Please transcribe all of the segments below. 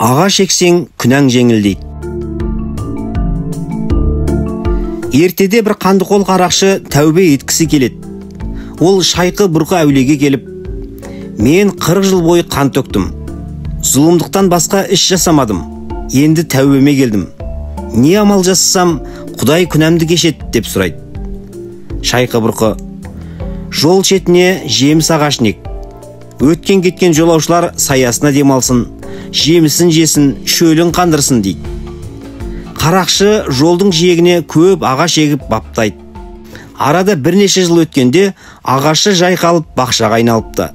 Ағаш ексең күнәң жеңіл дейді. Ертеде бір Қандықол қарақшы тәубе еткісі келеді. Ол Шайқы Бұрқы әулиеге келіп, мен 40 жыл бойы қан төктім. Зұлымдықтан басқа іс жасамадым. Енді тәубеме келдім. Не амал жасасам, Құдай күнәмді кешеді деп сұрайды. Шайқы Бұрқы: жол шетіне жеміс ағашын ек. Өткен кеткен жолаушылар саясына демалсын, жемісін жесін, шөлін қандырсын дейді. Қарақшы жолдың жиегіне көп ағаш егіп баптайды. Арада бірнеше жыл өткенде ағашы жайқалып бақшаға айналыпты.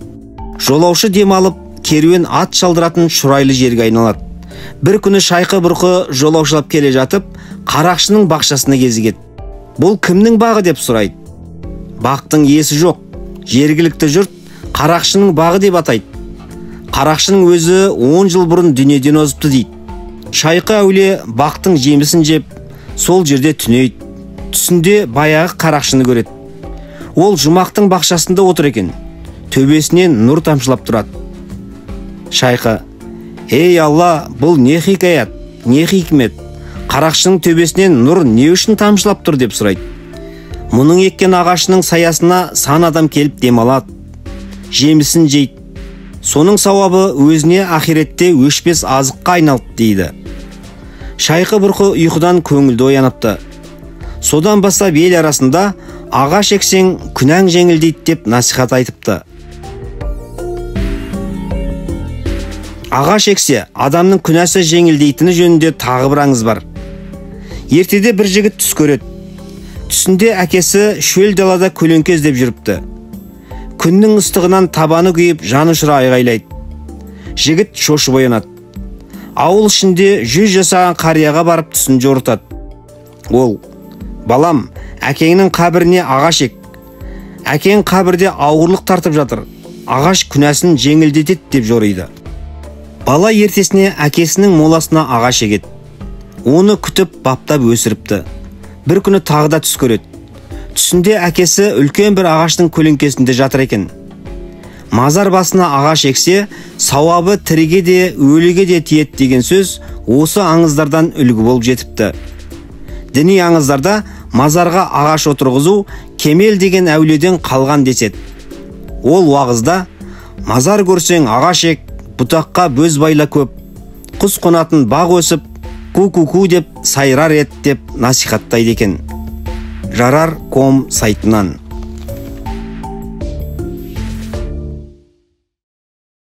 Жолаушы демалып, керуен ат шалдыратын шұрайлы жерге айналады. Бір күні Шайқы Бұрқы жолаушылап келе жатып, қарақшының бақшасына кезігеді. Бұл кімнің бағы деп сұрайды. Бақтың иесі жоқ. Жергілікті жұрт қарақшының бағы деп атайды. Қарақшының өзі 10 жыл бұрын дүниеден озыпты дейді. Шайқы әулие бақтың жемісін жеп, сол жерде түнейді. Түсінде баяғы қарақшыны көреді. Ол жұмақтың бақшасында отыр екен. Төбесінен нұр тамшылап тұрады. Шайқы: ей Алла, бұл не хикаят, не хикмет? Қарақшының төбесінен нұр не үшін тамшылап тұр деп сұрайды. Мұның еккен ағашының саясына сан адам келіп демалады, жемісін жейді. Соның сауабы өзіне ахиретте өшпес азыққа айналды дейді. Шайқы Бұрқы ұйқыдан көңілді ояныпты. Содан бастап ел арасында ағаш ексең күнәң жеңіл дейді деп насихат айтыпты. Ағаш ексе адамның күнәсі жеңілдейтіні жөнінде тағы бір аңыз бар. Ертеде бір жігіт түс көреді. Түсінде әкесі шөл далада көлеңке іздеп жүріпті. Күннің ыстығынан табаны күйіп, жаны ұшыра айғайлайды. Жігіт шошып оянады. Ауыл ішінде 100 жасаған қарияға барып түсін жорытады. Ол: балам, әкеңнің қабіріне ағаш ек. Әкең қабірде ауырлық тартып жатыр. Ағаш күнәсін жеңілдетеді деп жориды. Бала ертесіне әкесінің моласына ағаш егеді. Оны күтіп баптап өсіріпті. Бір күні тағы да түс көреді. Түсінде әкесі үлкен бір ағаштың көлеңкесінде жатыр екен. Мазар басына ағаш ексе, сауабы тіріге де, өліге де тиеді деген сөз осы аңыздардан үлгі болып жетіпті. Діни аңыздарда мазарға ағаш отырғызу Кемел деген әулиеден қалған деседі. Ол уағызда: мазар көрсең ағаш ек, бұтаққа бөз байла көп, құс қонатын бақ өсіп, ку-ку-ку деп сайрар ет деп насихаттайды екен. Жарар.com сайтынан.